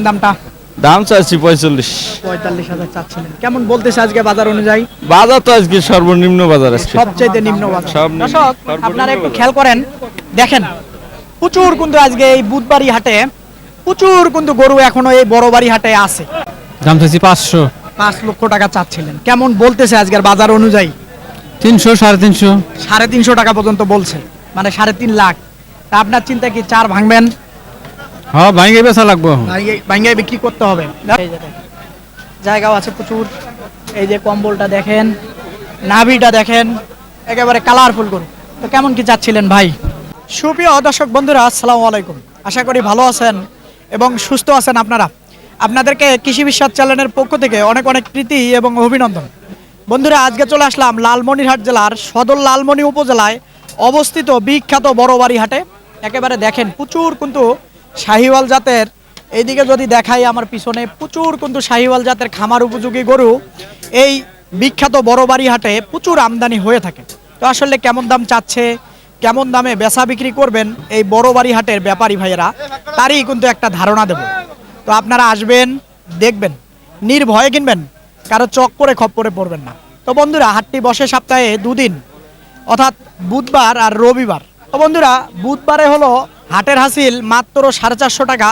দামটা দাম চাচ্ছি 45। 45,000 চাচ্ছিলেন। কেমন বলতেছে আজকে বাজার অনুযায়ী? বাজার তো আজকে সর্বনিম্ন বাজার আছে, সবচেয়ে নিম্ন বাজার। সব নিম্ন, দর্শক সর্বনিম্ন আপনারা একটু বাজার। খেয়াল করেন, দেখেন প্রচুর কিন্তু আজকে এই বুধবাড়ি হাটে প্রচুর কিন্তু গরু এখনো এই বড়বাড়ি হাটে আছে। দাম চাইছি 500, 5 লক্ষ টাকা চাচ্ছিলেন। কেমন বলতেছে আজকের বাজার অনুযায়ী? 300, 350। 350 টাকা পর্যন্ত বলছে, মানে 3.5 লাখ। তা আপনার চিন্তা কি 4 ভাঙবেন? হ্যাঁ, ভাঙে বেচা লাগবো। ভাঙ্গায় বিক্রি করতে হবে। এই যে দেখেন, জায়গাও আছে প্রচুর। এই যে কম্বলটা দেখেন, নাভিটা দেখেন, একেবারে কালারফুল গরু। তো কেমন কি চাচ্ছিলেন ভাই? সুপ্রিয় দর্শক বন্ধুরা, আসসালামু আলাইকুম। আশা করি ভালো আছেন এবং সুস্থ আছেন আপনারা। আপনাদেরকে কৃষি বিশ্বাস চ্যানেলের পক্ষ থেকে অনেক অনেক প্রীতি এবং অভিনন্দন। বন্ধুরা, আজকে চলে আসলাম লালমনিরহাট জেলার সদর লালমনি উপজেলায় অবস্থিত বিখ্যাত বড়বাড়ি হাটে। একেবারে দেখেন প্রচুর কিন্তু শাহিওয়াল জাতের, এইদিকে যদি দেখাই আমার পিছনে প্রচুর কিন্তু শাহিওয়াল জাতের খামার উপযোগী গরু এই বিখ্যাত বড়বাড়ি হাটে প্রচুর আমদানি হয়ে থাকে। তো আসলে কেমন দাম চাচ্ছে, কেমন দামে বেচা বিক্রি করবেন এই বড়বাড়ি হাটের ব্যাপারী ভাইয়েরা, তারই কিন্তু একটা ধারণা দেব। তো আপনারা আসবেন, দেখবেন, নির্ভয়ে কিনবেন, কারো চক্করে খপ্পরে পড়বেন না। তো বন্ধুরা, হাটটি বসে সপ্তাহে দুদিন, অর্থাৎ বুধবার আর রবিবার। তো বন্ধুরা, বুধবারে হলো হাটের হাসিল মাত্র 450 টাকা,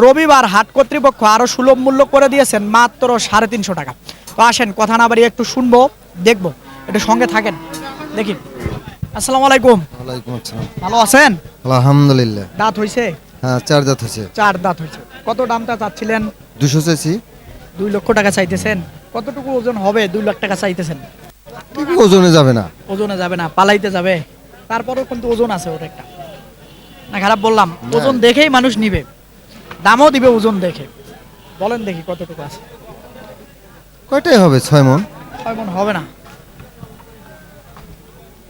রবিবার হাট কর্তৃপক্ষ আরও সুলভ মূল্য করে দিয়েছেন মাত্র 350 টাকা। তো আসেন, কথা না বাড়িয়ে একটু শুনবো, দেখবো, একটু সঙ্গে থাকেন, দেখি। আসসালামু আলাইকুম। ওয়ালাইকুম আসসালাম। ভালো আছেন? আলহামদুলিল্লাহ। দাঁত হইছে? হ্যাঁ, 4 দাঁত হয়েছে। 4 দাঁত হইছে। কত দামটা চাচ্ছিলেন? 200 চাইছি। 2 লক্ষ টাকা চাইতেছেন। কতটুকু ওজন হবে? 2 লাখ টাকা চাইতেছেন। কিন্তু ওজনে যাবে না। ওজনে যাবে না, পালাইতে যাবে। তারপরেও কিন্তু ওজন আছে ওর একটা। না খারাপ বললাম? ওজন দেখেই মানুষ নিবে, দামও দিবে ওজন দেখে। বলেন দেখি কতটুকু আছে? কয়টাই হবে? 6 মণ। 6 মণ হবে না?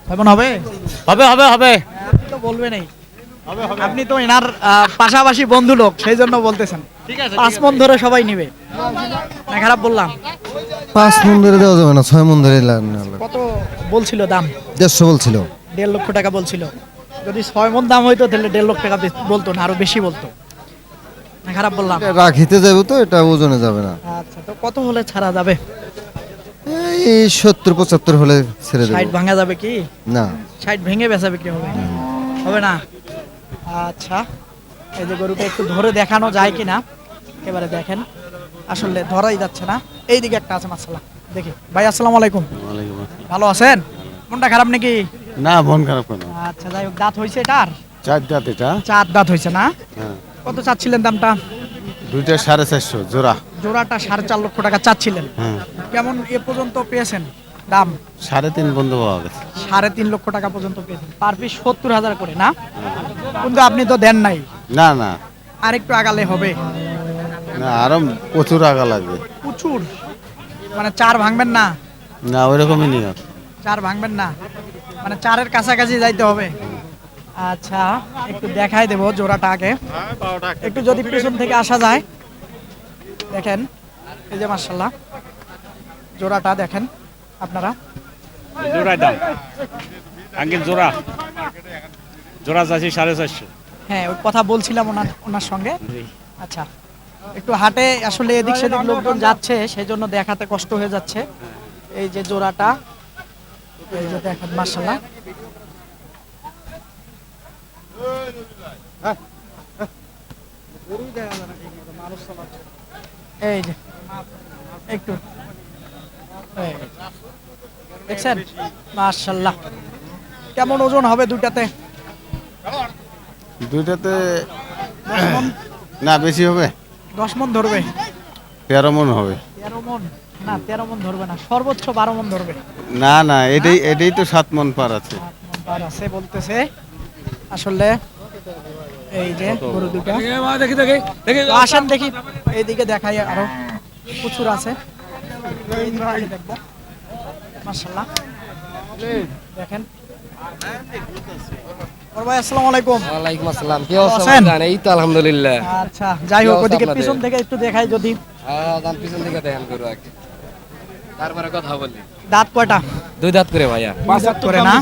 6 মণ হবে? হবে হবে হবে। আপনি তো বলবেনই, আপনি তো এনার পাশাপাশি বন্ধু লোক, সেই জন্য বলতেছেন। 5 মণ ধরে সবাই নিবে। না খারাপ বললাম? 5 মণ ধরে দেওয়া যাবে না, 6 মণ ধরে লাগবে। কত বলছিল দাম? 150 বলছিল। 1.5 লক্ষ টাকা বলছিল। যদি 6 মণ দাম হইতো তাহলে 1.5 লক্ষ টাকা বলতো না, আরো বেশি বলতো। না খারাপ বললাম? এটা রাখিতে যাবে তো, এটা ওজনে যাবে না। আচ্ছা, তো কত হলে ছাড়া যাবে? এই 70-75 হলে ছেড়ে দেব। 60 ভাঙা যাবে কি? না। 60 ভেঙে বেচা বিক্রি হবে? হবে না? আচ্ছা, এই যে গরুটা একটু ধরে দেখানো যায় কিনা, একেবারে দেখেন, আসলে ধরাই যাচ্ছে না। এইদিকে একটা আছে মাশাআল্লাহ, দেখি। ভাই আসসালামু আলাইকুম। ভালো আছেন? মনটা খারাপ নাকি? না, মন খারাপ কেন? আচ্ছা, যাই হোক, দাঁত হইছে এটার? 4 দাঁত এটা। 4 দাঁত হইছে না? হ্যাঁ। কত চাচ্ছিলেন দামটা? দুইটা 450 জোড়া। জোড়াটা 4.5 লক্ষ টাকা চাচ্ছিলেন। হ্যাঁ। কেমন এ পর্যন্ত পেয়েছেন দাম? 3.5 বন্ধ পাওয়া গেছে। 3.5 লক্ষ টাকা পর্যন্ত পেয়েছেন, পার পিস 70,000 করে না? কিন্তু আপনি তো দেন নাই। না না আর একটু আগালে হবে। না, আরো প্রচুর আগা লাগবে। প্রচুর, মানে 4 ভাঙবেন না? না, ওইরকমই নিয়ম। 4 ভাঙবেন না, মানে 4-এর কাছাকাছি যাইতে হবে। আচ্ছা, একটু দেখাই দেবো জোড়াটা আগে, একটু যদি পিছন থেকে আসা যায়। দেখেন, এই যে মাশাআল্লাহ, জোড়াটা দেখেন আপনারা। জোড়ার দাম আঙ্কেল, জোড়া জোড়া চাচ্ছি 450। হ্যাঁ, ওই কথা বলছিলাম ওনার সঙ্গে। আচ্ছা, একটু হাটে আসলে এদিক সেদিক লোকজন যাচ্ছে, সেই জন্য দেখাতে কষ্ট হয়ে যাচ্ছে। এই যে জোড়াটা, এই যে দেখেন মাশাআল্লাহ। এই যে একটু এই দেখছেন মাশাআল্লাহ, কেমন ওজন হবে দুইটাতে? দুইটাতে 10 মণ? না, বেশি হবে। 10 মণ ধরবে? 13 মণ হবে। 13 মণ? না, 13 মণ ধরবে না, সর্বোচ্চ 12 মণ ধরবে। না না, এটাই তো 7 মণ পার আছে। 8 মণ পার আছে বলতেছে। আসলে এই যে গরু দুটা, তো আসেন দেখি, এইদিকে দেখাই, আরো প্রচুর আছে। এই দিকে দেখবো মাশাআল্লাহ, দেখেন। বড় ভাই আসসালামু আলাইকুম। ওয়ালাইকুম আসসালাম। কি ভালো অবস্থা আছেন? ভাইজান? এই তো আলহামদুলিল্লাহ। আচ্ছা, যাই হোক, কি অবস্থা ওদিকে আপনাদের? পিছন থেকে একটু দেখাই যদি। দাম পিছন থেকে দেখেন করো আগে, তারপরে কথা বলি। দাঁত কয়টা? 2 দাঁত করে ভাইয়া। 2 দাঁত করে না?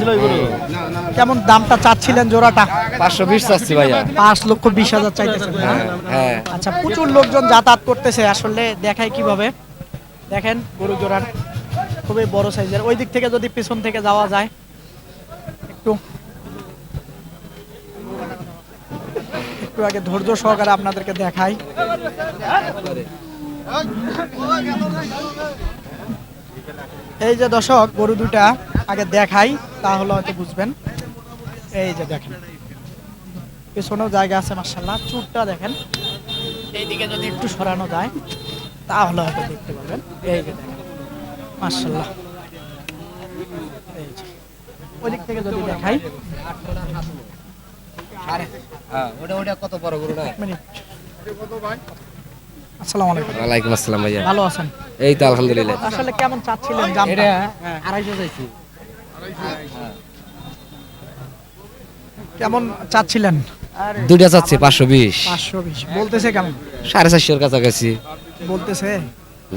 কেমন দামটা চাচ্ছিলেন জোড়াটা? 520 চাচ্ছি ভাইয়া। 5,20,000 চাইতেছেন না? হ্যাঁ। আচ্ছা, প্রচুর লোকজন যাতায়াত করতেছে, আসলে দেখাই কিভাবে। দেখেন গরু জোড়ার খুবই বড় সাইজের। ওই দিক থেকে যদি পিছন থেকে যাওয়া যায় একটু একটু আগে ধৈর্য সহকারে আপনাদেরকে দেখাই। এই যে দর্শক, গরু দুটা আগে দেখাই, তাহলে হয়তো বুঝবেন। এই যে দেখেন, পেছনেও জায়গা আছে মাশাআল্লাহ। চুটটা দেখেন, এইদিকে যদি একটু সরানো যায় তাহলে হয়তো দেখতে পাবেন। এই যে দেখেন মাশাআল্লাহ। এই যে ওই দিক থেকে যদি দেখাই, হ্যাঁ, ওটা কত বড় গরু না? মিনিট। আসসালামু আলাইকুম। ওয়ালাইকুম আসসালাম ভাইয়া। ভালো আছেন? এই তো আলহামদুলিল্লাহ। আসলে কেমন চাচ্ছিলেন দামটা? এটা 250 চাইছি। কেমন চাচ্ছিলেন? দুইটা চাচ্ছি 520। 520 বলতেছে। কেমন 450 এর কাছাকাছি বলতেছে?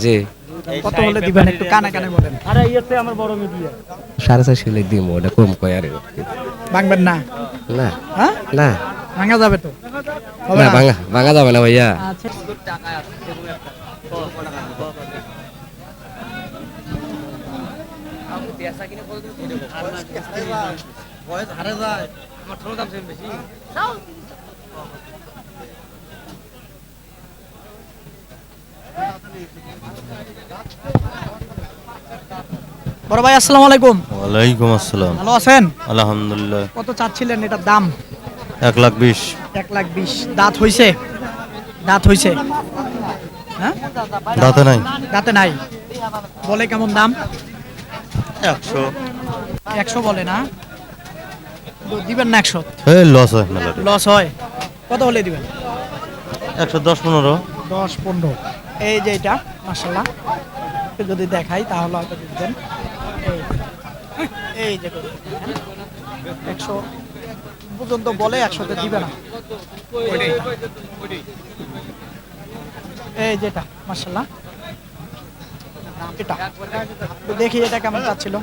জি। কত হলে দিবেন একটু কানে কানে বলেন। 450 হলে দিব, ওটা কম কয় আর। ভাঙবেন না? না হ্যাঁ, না ভাঙা যাবে তো? হবে না, না? ভাঙা যাবে না ভাইয়া। আচ্ছা, বড় ভাই আসসালামু আলাইকুম। ওয়ালাইকুম আসসালাম। ভালো আছেন? আলহামদুলিল্লাহ। কত চাচ্ছিলেন এটার দাম? 1,20,000। 1,20,000। দাঁত হইছে? দাঁত হইছে? হ্যাঁ, দাঁতে নাই। দাঁতে নাই। বলে কেমন দাম? 100। 100 বলে না? তো দিবেন না 100? এই লস হয় মেলাতে। লস হয়? কত হলে দিবেন? 110-15। 10-15। এই যে এটা মাশাআল্লাহ, একটু যদি দেখাই তাহলে হয়তো বুঝবেন। এই যে 100 পর্যন্ত বলে, 100-তে দিবে না। এই যেটা মাশাআল্লাহ, এটা তো দেখি এটা কেমন চাচ্ছিল।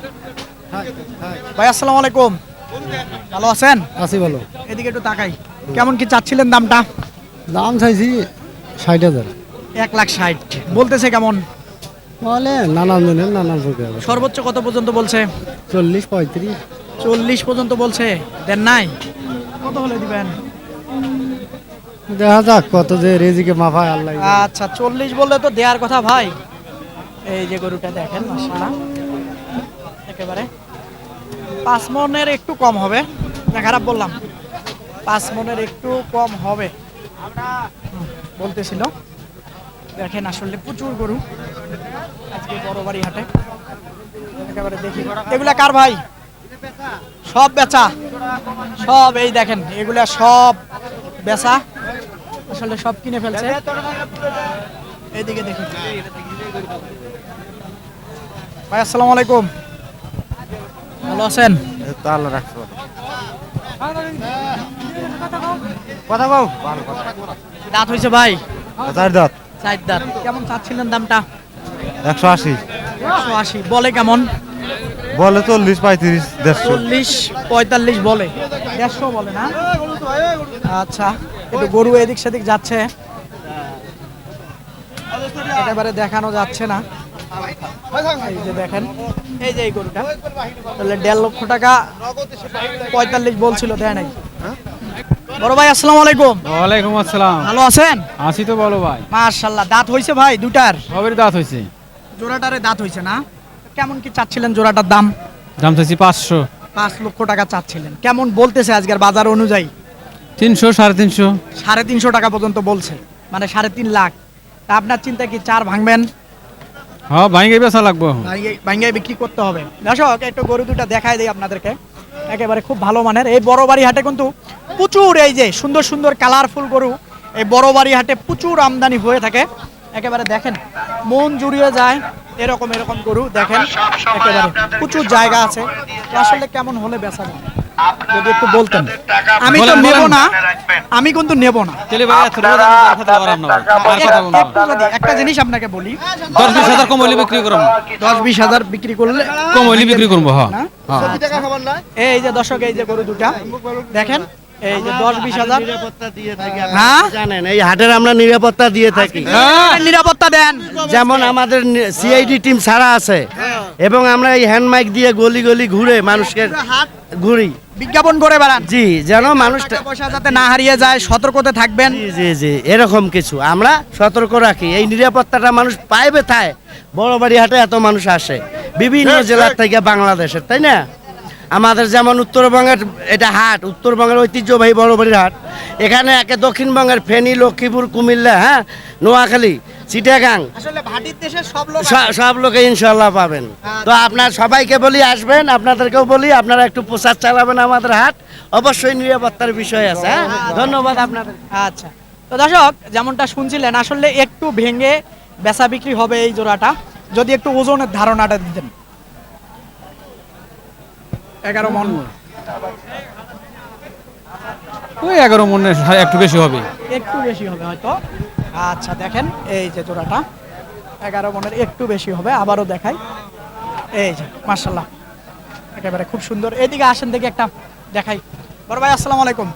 ভাই আসসালামু আলাইকুম। ভালো আছেন? আছি ভালো। এদিকে একটু তাকাই, কেমন কি চাচ্ছিলেন দামটা? দাম চাইছি 60,000। 1,60,000 বলতেছে। কেমন বলে নানান জনের নানান প্রকার। সর্বোচ্চ কত পর্যন্ত বলছে? 40-35। 40 পর্যন্ত বলছে। দেন নাই? কত হলে দিবেন? দেখা যাক কত যে রেজিকে মাফায় আল্লাহ। আচ্ছা, 40 বললে তো দেওয়ার কথা ভাই। এই যে গরুটা দেখেন মাশাআল্লাহ, একেবারে 5 মনের একটু কম হবে না, খারাপ বললাম? 5 মনের একটু কম হবে বলতেছিল। দেখেন আসলে প্রচুর গরু আজকে বড় বাড়ি হাটে। একেবারে দেখি এগুলা কার ভাই? সব বেচা? সব এই দেখেন, এগুলা সব বেচা, আসলে সব কিনে ফেলছে। এইদিকে দেখি। ভাই আসসালামু আলাইকুম। ভালো আছেন? আল্লাহ রাখছো। কথা কও। দাঁত হইছে ভাই? 4 দাঁত। 4 দাঁত। কেমন চাচ্ছিলেন দামটা? 180। 180 বলে। কেমন বলে 40-35, 150। 40-45 বলে। 150 বলে না? আচ্ছা, একটু গরু এদিক সেদিক যাচ্ছে, একেবারে দেখানো যাচ্ছে না। এই যে দেখেন, এই যে এই গরুটা তাহলে 1.5 লক্ষ টাকা 45 বলছিল, দেয় নাই। বড় ভাই আসসালামু আলাইকুম। ওয়ালাইকুম আসসালাম। ভালো আছেন? আছি তো বলো ভাই। মাশাআল্লাহ। দাঁত হইছে ভাই দুটার? সবের দাঁত হয়েছে। জোড়াটারে দাঁত হইছে না? কেমন কি চাচ্ছিলেন জোড়াটার দাম? দাম চাইছি 500। 5 লক্ষ টাকা চাচ্ছিলেন। কেমন বলতেছে আজকের বাজার অনুযায়ী? 300, 350। 350 টাকা পর্যন্ত বলছে, মানে 3.5 লাখ। তা আপনার চিন্তা কি 4 ভাঙবেন? হ্যাঁ, ভাঙে বেচা লাগবো। ভাঙ্গায় বিক্রি করতে হবে। দর্শক একটু গরু দুটা দেখাই দেই আপনাদেরকে, একেবারে খুব ভালো মানের। এই বড় বাড়ি হাটে কিন্তু প্রচুর এই যে সুন্দর সুন্দর কালারফুল গরু এই বড় বাড়ি হাটে প্রচুর আমদানি হয়ে থাকে। একেবারে দেখেন মন জুড়িয়ে যায় এরকম এরকম গরু দেখেন, একেবারে প্রচুর জায়গা আছে। আসলে কেমন হলে বেচা যায়? যদি একটু বলতেন। আমি তো বলেন, নেব বলেন। না, আমি কিন্তু নেব না। তাহলে ভাই এত টাকা দাম কথা বলার না ভাই আর কথা বলবো না। একটু যদি একটা জিনিস আপনাকে বলি, 10-20 হাজার কম হইলে বিক্রি করবো 10-20 হাজার বিক্রি করলে কম হইলে বিক্রি করবো হ্যাঁ না? হ্যাঁ। এই যে দর্শক, এই যে গরু দুটা দেখেন, এই যে 10-20 হাজার। হ্যাঁ, জানেন এই হাটের আমরা নিরাপত্তা দিয়ে থাকি, নিরাপত্তা দেন। যেমন আমাদের সিআইডি টিম ছাড়া আছে এবং আমরা এই হ্যান্ড মাইক দিয়ে গলি গলি ঘুরে মানুষকে ঘুরি, বিজ্ঞাপন করে বেড়ান, জি যেন মানুষ টাকা পয়সা যাতে না হারিয়ে যায়, সতর্কতে থাকবেন। জি জি জি এরকম কিছু আমরা সতর্ক রাখি। এই নিরাপত্তাটা মানুষ পাইবে থায়, বড় বাড়ি হাটে এত মানুষ আসে বিভিন্ন জেলার থেকে বাংলাদেশের, তাই না? আমাদের যেমন উত্তরবঙ্গের এটা হাট, উত্তরবঙ্গের ঐতিহ্যবাহী বড় বাড়ির হাট, এখানে একে দক্ষিণবঙ্গের ফেনী, লক্ষ্মীপুর, কুমিল্লা, হ্যাঁ, নোয়াখালী, চিটাগাং আসলে ভাটির দেশের সব লোক সব লোকে ইনশাল্লাহ পাবেন। তো আপনার সবাইকে বলি আসবেন, আপনাদেরকেও বলি আপনারা একটু প্রচার চালাবেন আমাদের হাট, অবশ্যই নিরাপত্তার বিষয় আছে। হ্যাঁ, ধন্যবাদ আপনাদের। আচ্ছা, তো দর্শক যেমনটা শুনছিলেন, আসলে একটু ভেঙে বেচা বিক্রি হবে এই জোড়াটা। যদি একটু ওজনের ধারণাটা দিতেন। 11 মণ, ওই 11 মনে একটু বেশি হবে। একটু বেশি হবে হয়তো। আচ্ছা দেখেন, এই যে জোড়াটা 11 মণের একটু বেশি হবে। আবারও দেখাই, এই যে মাশাআল্লাহ একেবারে খুব সুন্দর। এইদিকে আসেন, দেখি একটা দেখাই। বড় ভাই আসসালামু আলাইকুম,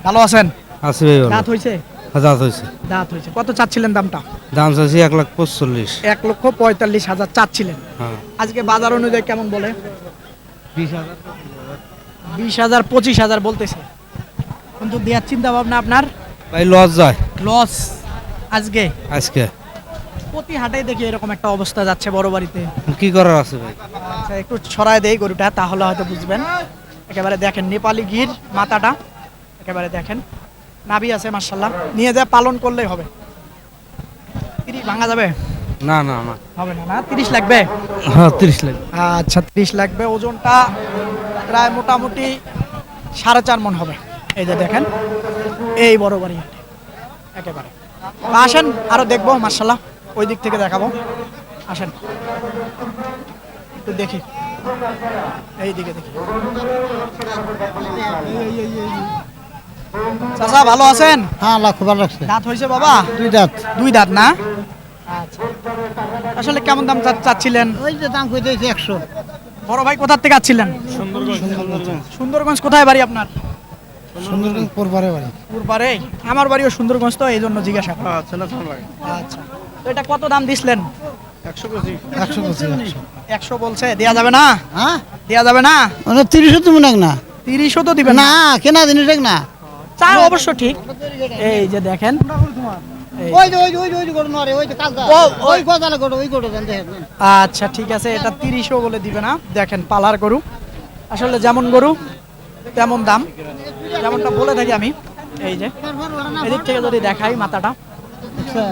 ভালো আছেন? আছে ভাই দাঁত হইছে? হাজার হয়েছে, দাঁত হইছে। কত চাচ্ছিলেন দামটা? দাম চাইছি 1,45,000। 1,45,000 চাচ্ছিলেন। হ্যাঁ, আজকে বাজার অনুযায়ী কেমন বলে? 20,000। 20,000 25,000 বলতেছে, কিন্তু দেওয়ার চিন্তা ভাবনা আপনার? ভাই লস যায় লস আজকে? আজকে প্রতি হাটেই দেখি এরকম একটা অবস্থা যাচ্ছে বড় বাড়িতে। কি করার আছে ভাই? আচ্ছা, একটু ছড়ায় দেই গরুটা, তাহলে হয়তো বুঝবেন। একেবারে দেখেন নেপালি গির মাথাটা, একেবারে দেখেন নাভি আছে মাশাআল্লাহ। নিয়ে যা পালন করলেই হবে। 30 ভাঙা যাবে? না না না, হবে না, না 30 লাগবে। হ্যাঁ 30 লাখ। আচ্ছা 30 লাগবে। ওজনটা প্রায় মোটামুটি 4.5 মণ হবে। এই যে দেখেন, এই বড় বাড়ি হাটে একেবারে। তো আসেন আরো দেখবো মাশাআল্লাহ, ওই দিক থেকে দেখাবো। আসেন একটু দেখি, এই দিকে দেখি। চাচা ভালো আছেন? হ্যাঁ, আল্লাহ খুব ভালো রাখছে। দাঁত হয়েছে বাবা? 2 দাঁত। 2 দাঁত না? আচ্ছা, আসলে কেমন দাম চাচ্ছিলেন? ওই যে দাম কইতেছে 100। বড় ভাই কোথা থেকে আসছিলেন? সুন্দরগঞ্জ। কোথায় বাড়ি আপনার? সুন্দরগঞ্জ পরবারে বাড়ি। পূর্বারে। আমার বাড়িও সুন্দরগঞ্জ, তো এই জন্য জিজ্ঞাসা করা। আচ্ছা, তো এটা কত দাম দিছিলেন? 100 বলছে, দেয়া যাবে না? হ্যাঁ, দেয়া যাবে না? 30 তো মনে না। 30ও তো দিবেন না, কেনা জিনিস দেখ না। চা অবশ্য ঠিক। এই যে দেখেন, এই। ওই যে গরু নরে, ওই যে কালকা। ওই গজালে গরু, ওই গরু দেন দেখেন। আচ্ছা ঠিক আছে, এটা 30ও বলে দিবে না। দেখেন পালার গরু, আসলে যেমন গরু তেমন দাম, যেমনটা বলে থাকি আমি। এই যে এদিক থেকে যদি দেখাই মাথাটা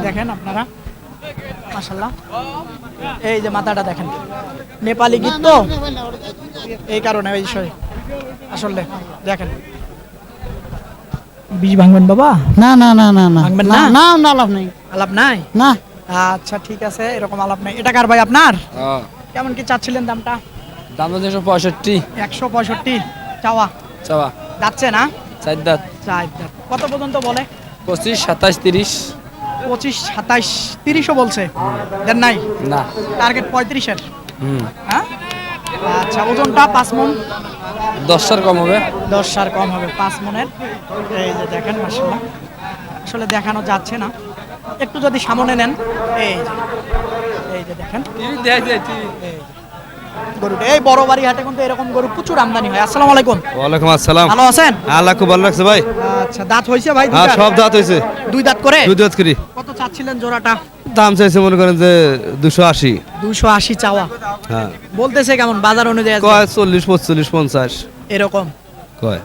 দেখেন আপনারা মাশাআল্লাহ, এই যে মাথাটা দেখেন, নেপালি গির তো, এই কারণে এই বিষয়ে আসলে দেখেন। বীজ ভাঙবেন বাবা? না না না না না ভাঙবেন না? না না, লাভ নেই। আলাপ নাই? না, আচ্ছা ঠিক আছে, এরকম আলাপ নাই। এটা কার ভাই আপনার? কেমন কি চাচ্ছিলেন দামটা? দাম 165 165 চাওয়া চাওয়া, যাচ্ছে না? 4 দাঁত, 4 দাঁত। কত পর্যন্ত বলে? 25 27 30। 25 27 30ও বলছে, দেন নাই? না, টার্গেট 35-এর। হুম, হ্যাঁ, আচ্ছা। ওজনটা 5 মণ? 10 কম হবে। 10 আর কম হবে, 5 মণের। এই যে দেখেন মাশাআল্লাহ, আসলে দেখানো যাচ্ছে না, একটু যদি সামনে নেন। এই যে দেখেন এই যে গরুটা, এই বড় বাড়ি হাটে কিন্তু এরকম গরু প্রচুর আমদানি হয়। আসসালামু আলাইকুম। ওয়ালাইকুম আসসালাম। ভালো আছেন? আল্লাহ খুব ভালো রাখছে ভাই। আচ্ছা, দাঁত হয়েছে ভাই? হ্যাঁ, দুইটা? সব দাঁত হয়েছে। 2 দাঁত করে? 2 দাঁত করি। কত চাচ্ছিলেন জোড়াটা? দাম চাইছে মনে করেন যে 280। 280 চাওয়া। হ্যাঁ, বলতেছে কেমন বাজার অনুযায়ী আজকে? কয় 40 45 50 এরকম কয়।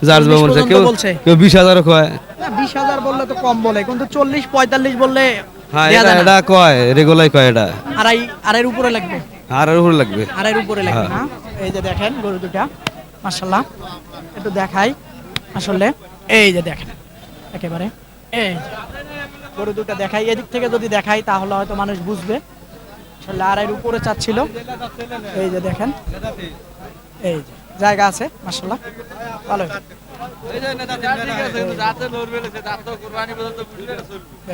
যার 40 যেমন পর্যন্ত কেউ বলছে? কেউ 20,000 কয়। না, 20,000 বললে তো কম বলে, কিন্তু 40 45 বললে হ্যাঁ, দেয়া যায় না। এটা কয় রেগুলাই কয় এটা। আড়াইয়ের উপরে লাগবে। আর উপরে লাগবে। আড়াইয়ের উপরে লাগবে হ্যাঁ। না? এই যে দেখেন গরু দুটা মাশাআল্লাহ, একটু দেখাই আসলে। এই যে দেখেন একেবারে, এই যে গরু দুটা দেখাই, এদিক থেকে যদি দেখাই তাহলে হয়তো মানুষ বুঝবে। আসলে আড়াইয়ের উপরে চাচ্ছিল। এই যে দেখেন, এই যে জায়গা আছে মাশাআল্লাহ ভালো।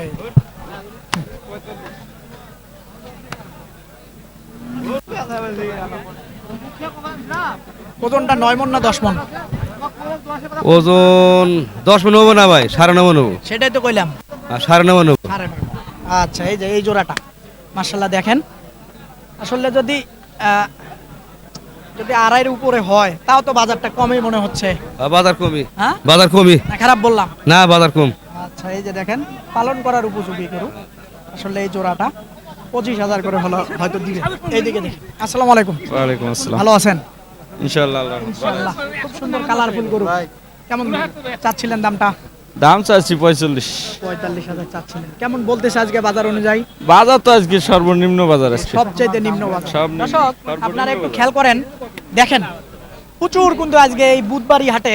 এই। ওজনটা 9 মণ না 10 মণ? ওজন 10 মণ হবো না ভাই, 9.5 মণ হবো। সেটাই তো কইলাম। আর 9.5 মণ হবো। আচ্ছা এই যে এই জোড়াটা মাশাআল্লাহ দেখেন, আসলে যদি যদি আড়াইয়ের উপরে হয় তাও তো বাজারটা কমই মনে হচ্ছে। বাজার কমই। হ্যাঁ বাজার কমই। না খারাপ বললাম? না বাজার কম। আচ্ছা এই যে দেখেন পালন করার উপযোগী গরু, আসলে এই জোড়াটা 25,000 করে হলো হয়তো দিবে। এইদিকে দেখি। আসসালামু আলাইকুম। ওয়ালাইকুম আসসালাম। ভালো আছেন? ইনশাআল্লাহ। ইনশাআল্লাহ। খুব সুন্দর কালারফুল গরু। কেমন চাচ্ছিলেন দামটা? দাম চাচ্ছি 45। 45,000 চাচ্ছিলেন। কেমন বলতেছে আজকে বাজার অনুযায়ী? বাজার তো আজকে সর্বনিম্ন বাজার আছে। সবচেয়ে নিম্ন বাজার। সর্বনিম্ন। দর্শক আপনারা একটু খেয়াল করেন, দেখেন প্রচুর কিন্তু আজকে এই বুধবাড়ি হাটে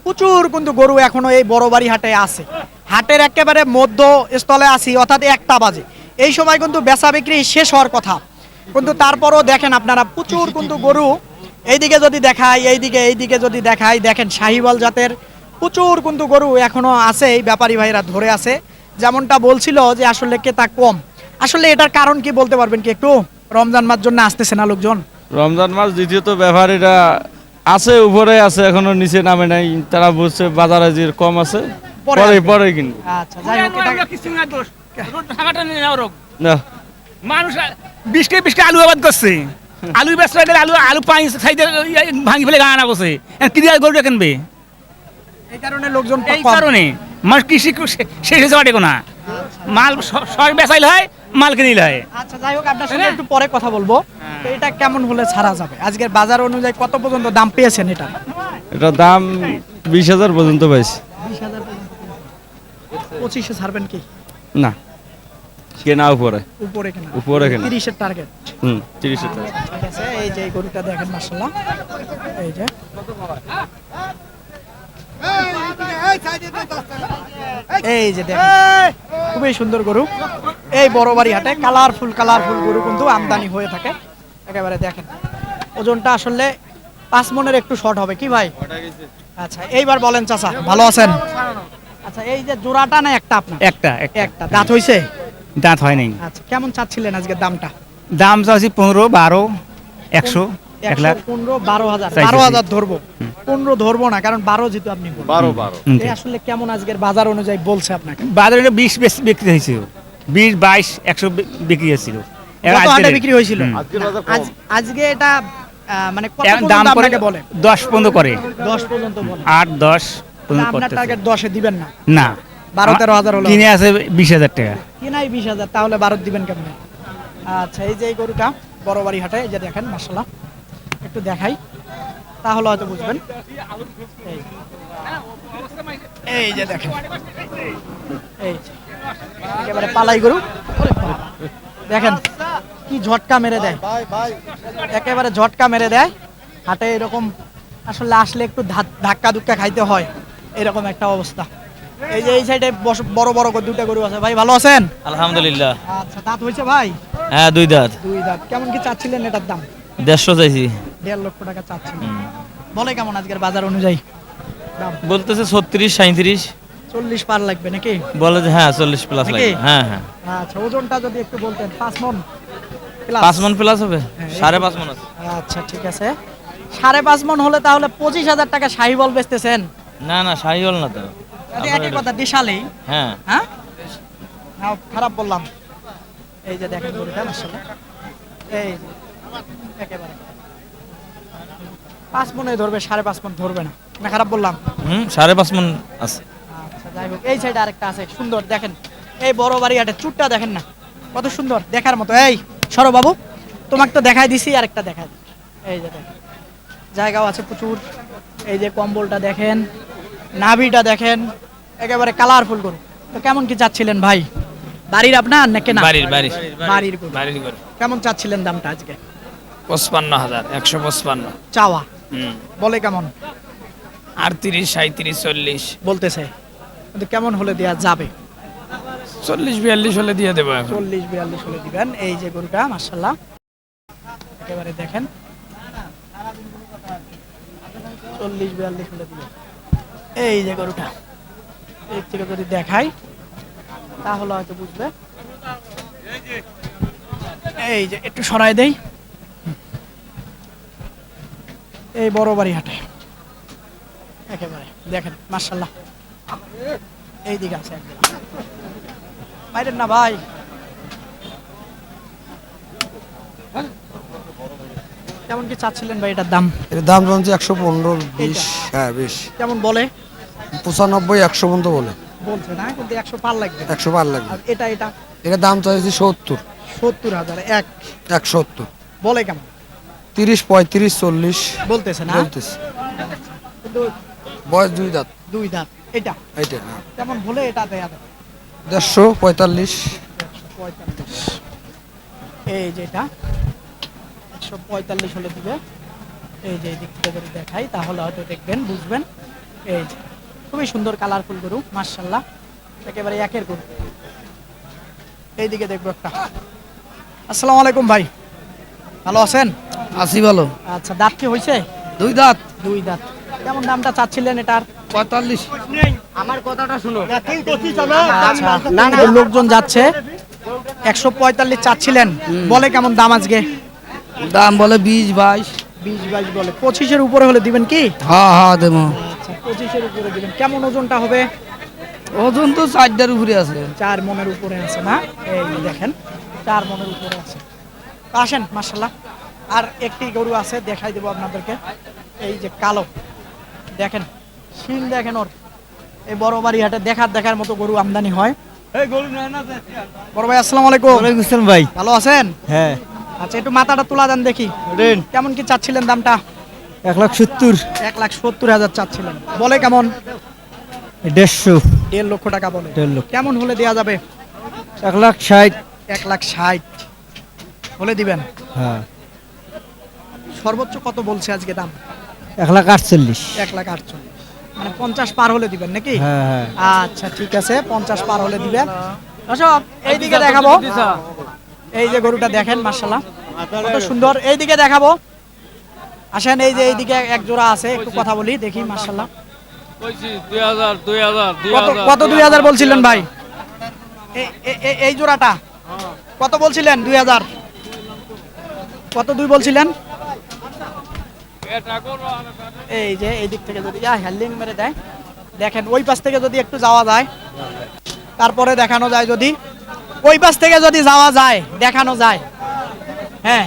প্রচুর কিন্তু গরু এখনো এই বড়বাড়ি হাটে আছে। হাটের একেবারে মধ্য স্থলে আছি, অর্থাৎ 1টা বাজে। এই সময় কিন্তু বেচা বিক্রি শেষ হওয়ার কথা, কিন্তু তারপরও দেখেন আপনারা প্রচুর কিন্তু গরু এইদিকে যদি দেখাই, এইদিকে যদি দেখাই, দেখেন শাহিওয়াল জাতের প্রচুর কিন্তু গরু এখনো আছে, এই ব্যাপারী ভাইরা ধরে আছে। যেমনটা বলছিল যে আসলে ক্রেতা কম, আসলে এটার কারণ কি বলতে পারবেন কি একটু? রমজান মাস জন্য আসতেছে না লোকজন। রমজান মাস, দ্বিতীয়ত ব্যাপারীরা আছে উপরে আছে, এখনো নিচে নামে নাই। তারা বুঝছে বাজারে যে কম আছে, পরে পরে আসবে। পরে কিনবে। আচ্ছা যাই হোক, এটা না মানুষ 20 আলু আবাদ করছে, আলু বেচতে গেলে আলু পানি সাইডে ভাঙি ফেলে গানা বসে, কি দিয়ে গরুটা কিনবে? এই কারণে লোকজন এই কারণে মানুষ কৃষি শেষ হয়েছে পারে না, মাল সব বেচাইলে হয়, মাল কিনিলে হয়। আচ্ছা যাই হোক, আপনার সাথে একটু পরে কথা বলবো। তো এটা কেমন হলে ছাড়া যাবে? আজকের বাজার অনুযায়ী কত পর্যন্ত দাম পেয়েছেন এটা? এটা দাম 20,000 পর্যন্ত পাইছে। 20,000 পর্যন্ত। 25-এ ছাড়বেন কি? না কেনা উপরে উপরে কেনা? উপরে কেনা। 30-এর টার্গেট। 30 টাকা। ঠিক আছে, এই যে এই গরুটা দেখেন মাশাআল্লাহ, এই যে এই যে দেখেন খুবই সুন্দর গরু। এই বড়বাড়ি হাটে কালারফুল গরু কিন্তু আমদানি হয়ে থাকে একেবারে। দেখেন ওজনটা আসলে 5 মণের একটু শর্ট হবে কি ভাই? আচ্ছা এইবার বলেন চাচা, ভালো আছেন? আচ্ছা এই যে জোড়াটা না একটা আপনার? একটা। দাঁত হইছে? দাঁত হয় নাই। আচ্ছা কেমন চাচ্ছিলেন আজকে দামটা? দাম চাচ্ছি 15, 12, 100, 1 লাখ। 15, 12,000। চাইতেছি। 12,000 ধরবো, 15 ধরবো না, কারণ 12 যেহেতু আপনি বললেন। এই আসলে কেমন আজকের বাজার অনুযায়ী বলছে আপনাকে? বাজারে 20 বিক্রি হয়েছিল, 20, 22, 100 বিক্রি হয়েছিল। কত হাটে বিক্রি হয়েছিল? আজকে এটা মানে কত পর্যন্ত দাম করে আপনাকে বলে? 10 পর্যন্ত করে, 10 পর্যন্ত বলে। 8, 10 পর্যন্ত আপনার করতেছে। টার্গেট 10-এ দিবেন না? না, 12-13,000 হলো। কিনে আছে 20,000 টাকা। কিনাই 20,000, তাহলে 12 দিবেন কেমনে? আচ্ছা এই যে এই গরুটা বড়বাড়ি হাটে, এই যে দেখেন মাশাআল্লাহ, একটু দেখাই তাহলে হয়তো বুঝবেন। এই যে দেখেন, এই যে একেবারে পালাই গরু। ওরে বাবা, দেখেন কি ঝটকা মেরে দেয়, একেবারে ঝটকা মেরে দেয় হাটে। এরকম আসলে আসলে একটু ধাক্কা ধুক্কা খাইতে হয়, এরকম একটা অবস্থা। এই যে এই সাইডে বড় বড় দুটা গরু আছে। ভাই ভালো আছেন? আলহামদুলিল্লাহ। আচ্ছা দাঁত হয়েছে ভাই? হ্যাঁ 2 দাঁত। 2 দাঁত। কেমন কি চাচ্ছিলেন এটার দাম? 150 চাইছি। 1.5 লক্ষ টাকা চাচ্ছিলেন। বলে কেমন আজকের বাজার অনুযায়ী দাম? বলতেছে 36, 37। 40 পার লাগবে নাকি? বলে যে হ্যাঁ 40 প্লাস নাকি? লাগবে। হ্যাঁ হ্যাঁ। আচ্ছা ওজনটা যদি একটু বলতেন। 5 মণ প্লাস? 5 মণ প্লাস হবে। হ্যাঁ, 5.5 মণ আছে। আচ্ছা ঠিক আছে, 5.5 মণ হলে তাহলে 25,000 টাকা শাহিওয়াল বেচতেছেন? না না শাহিওয়াল না তো। একই কথা, দেশালেই। হ্যাঁ। হ্যাঁ না, খারাপ বললাম। এই যে দেখেন গরুটা মাশাআল্লাহ, এই যে একেবারে 5 মণই ধরবে, 5.5 মণ ধরবে না। না খারাপ বললাম? 5.5 মণ আছে। আচ্ছা যাই হোক, এই সাইডে আরেকটা আছে সুন্দর, দেখেন এই বড় বাড়ি হাটে চুটটা দেখেন না কত সুন্দর, দেখার মতো। এই সরো বাবু, তোমাকে তো দেখাই দিছি, আরেকটা দেখাই। এই যে দেখেন জায়গাও আছে প্রচুর। এই যে কম্বলটা দেখেন, নাভিটা দেখেন, একেবারে কালারফুল গরু। তো কেমন কি চাচ্ছিলেন ভাই? বাড়ির আপনার না কেনা? বাড়ির বাড়ির গরু। কেমন চাচ্ছিলেন দামটা আজকে? 55,000, 155, চাওয়া বলে কেমন? 38, 37, 40, বলতেছে, কিন্তু কেমন হলে দেয়া যাবে? 40, 42 হলে দিয়ে দেবো। 40-42 হলে দিবেন। এই যে গরুটা মাশাআল্লাহ, একেবারে দেখেন 40-42 হলে দিবে। এই যে গরুটা এই থেকে যদি দেখাই তাহলে হয়তো বুঝবে। এই যে একটু সরাই দেই, এই বড় বাড়ি হাটে একেবারে দেখেন মাশাআল্লাহ। এই দিকে আছে একদম, বাইরের না ভাই। কেমন কি চাচ্ছিলেন ভাই এটার দাম? এর দাম জানছি 115, 20, হ্যাঁ 20, কেমন বলে? 95, 100 পর্যন্ত বলে। বলছে না, কিন্তু 100 পার লাগবে। 100 পার লাগবে। আর এটা এটার দাম চাইছি 70, 70,000 এক 170, বলে কেমন? 30, 35, 40 বলতেছে না, বলতেছে। কিন্তু বয়স 2 দাঁত। 2 দাঁত। এটা এইটা হ্যাঁ। কেমন বলে? এটা দেয়া যাবে 145, 145। এই যেটা 145 হলে দিবে। এই যে এই দিক থেকে যদি দেখাই তাহলে হয়তো দেখবেন বুঝবেন। এই যে খুবই সুন্দর কালারফুল গরু মাশাআল্লাহ, একেবারে একের গরু। এইদিকে দেখবো একটা। আসসালামু আলাইকুম ভাই, ভালো আছেন? আসি ভালো। আচ্ছা, দাঁত কি হয়েছে? 2 দাঁত। 2 দাঁত। কেমন দামটা চাচ্ছিলেন এটার? 45। আমার কথাটা শুনো। আচ্ছা, লোকজন যাচ্ছে 145 চাচ্ছিলেন, বলে কেমন দাম আজকে? দাম বলে 20, 22। 20-22 বলে। 25-এর উপরে হলে দিবেন কি? হ্যাঁ হ্যাঁ দেবো। আচ্ছা, 25-এর উপরে দিবেন। কেমন ওজনটা হবে? ওজন তো 4টার উপরে আছে। 4 মনের উপরে আছে না? এই যে দেখেন 4 মনের উপরে আছে। তো আসেন মাশাআল্লাহ, আর একটি গরু আছে দেখাই দেবো আপনাদেরকে। এই যে কালো, দেখেন শিং দেখেন ওর। এই বড় বাড়ি হাটে দেখার মতো গরু আমদানি হয়। বড় ভাই আসসালামু আলাইকুম। ওয়ালাইকুম আসসালাম ভাই। ভালো আছেন? হ্যাঁ। আচ্ছা, একটু মাথাটা তোলা দেন দেখি। কেমন কি চাচ্ছিলেন দামটা? 170, 1,70,000 চাচ্ছিলেন, বলে কেমন? 150, 1.5 লক্ষ টাকা বলে। 1.5 লক্ষ। কেমন হলে দেয়া যাবে? 160, 1,60,000 হলে দিবেন। হ্যাঁ সর্বোচ্চ কত বলছে আজকে দাম? 148, 1,48,000, মানে 50 পার হলে দিবেন নাকি? হ্যাঁ হ্যাঁ। আচ্ছা ঠিক আছে, 50 পার হলে দিবেন। দর্শক এইদিকে দেখাবো, এই যে গরুটা দেখেন মাশাআল্লাহ কত সুন্দর। এইদিকে দেখাবো, আসেন। এই যে এইদিকে এক জোড়া আছে, একটু কথা বলি দেখি মাশাআল্লাহ। কত 2,000 বলছিলেন ভাই? এই জোড়াটা কত বলছিলেন? 2,000 কত 2 বলছিলেন? এই যে এই দিক থেকে যদি হেল্ডিং মেরে দেয়, দেখেন ওই পাশ থেকে যদি একটু যাওয়া যায়, তারপরে দেখানো যায়। যদি ওই পাশ থেকে যদি যাওয়া যায় দেখানো যায়। হ্যাঁ,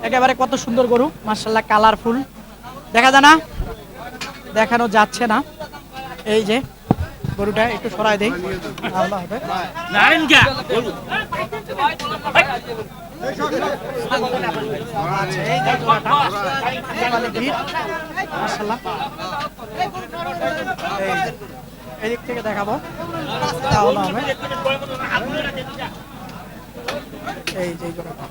একেবারে কত সুন্দর গরু মাশাআল্লাহ, কালারফুল। দেখা যায় না, দেখানো যাচ্ছে না। এই যে গরুটা একটু সরাই দেই তাহলে হবে। আচ্ছা, এই যে জোড়াটা, একেবারে ভিড়, মাশাআল্লাহ। এই যে, এদিক থেকে দেখাবো তাহলে হবে। এই যে জোড়াটা,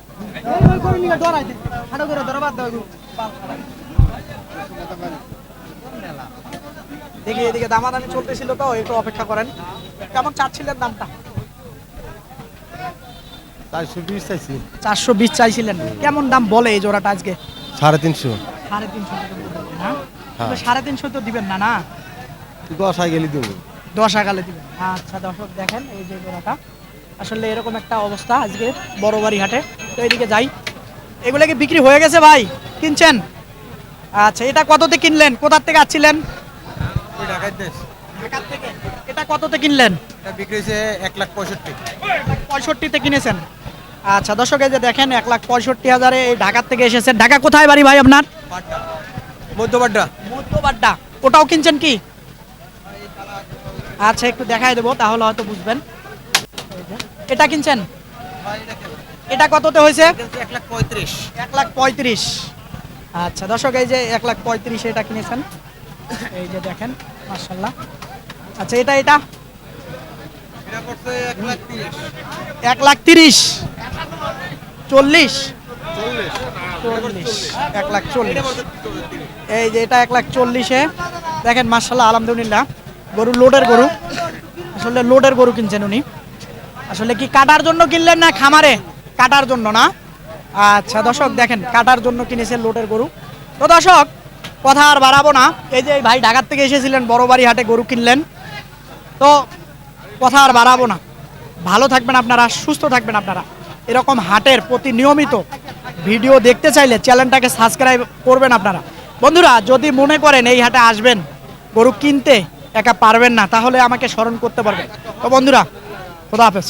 দেখি এদিকে দামাদামি চলতেছিল তো, একটু অপেক্ষা করেন। কেমন চাচ্ছিলেন দামটা? 420 চাইছি। 420 চাইছিলেন। কেমন দাম বলে এই জোড়াটা আজকে? 350, 350 না? 350 তো দিবেন না? না 10 আই গেলি দেব। 10 আগালে দিবেন। আচ্ছা দর্শক দেখেন এই যে জোড়াটা, আসলে এরকম একটা অবস্থা আজকে বড় বাড়ি হাটে। তো এইদিকে যাই, এগুলো কি বিক্রি হয়ে গেছে ভাই? কিনছেন? আচ্ছা, এটা কততে কিনলেন? কোথার থেকে আসছিলেন? ঢাকার থেকে। এটা কততে কিনলেন? বিক্রি হয়েছে 1,65,000। 65তে কিনেছেন। আচ্ছা দর্শক এই যে দেখেন 1,65,000 এই ঢাকার থেকে এসেছেন। ঢাকা কোথায় বাড়ি ভাই আপনার? মধ্যবাড্ডা। মধ্যবাড্ডা। ওটাও কিনছেন কি? আচ্ছা একটু দেখাই দেবো তাহলে হয়তো বুঝবেন। এই যে, এটা কিনছেন? এটা কততে হয়েছে? 1,35,000। 1,35,000। আচ্ছা দর্শক এই যে 1,35,000 এটা কিনেছেন। এই যে দেখেন মাশাআল্লাহ। আচ্ছা এটা এটা করছে 1,30,000। 1,30,000, 40, 1,40,000। এই যে এটা 1,40,000-এ দেখেন মাশাআল্লাহ আলহামদুলিল্লাহ। গরু লোডের গরু, আসলে লোডের গরু কিনছেন উনি। আসলে কি কাটার জন্য কিনলেন না খামারে? কাটার জন্য না? আচ্ছা দর্শক দেখেন কাটার জন্য কিনেছেন লোডের গরু। তো দর্শক কথা আর বাড়াবো না। এই যে এই ভাই ঢাকার থেকে এসেছিলেন বড় বাড়ি হাটে গরু কিনলেন, তো কথা আর বাড়াবো না। ভালো থাকবেন আপনারা, সুস্থ থাকবেন আপনারা। এরকম হাটের প্রতি নিয়মিত ভিডিও দেখতে চাইলে চ্যানেলটাকে সাবস্ক্রাইব করবেন আপনারা। বন্ধুরা, যদি মনে করেন এই হাটে আসবেন, গরু কিনতে একা পারবেন না, তাহলে আমাকে স্মরণ করতে পারবেন। তো বন্ধুরা, খোদা হাফেজ।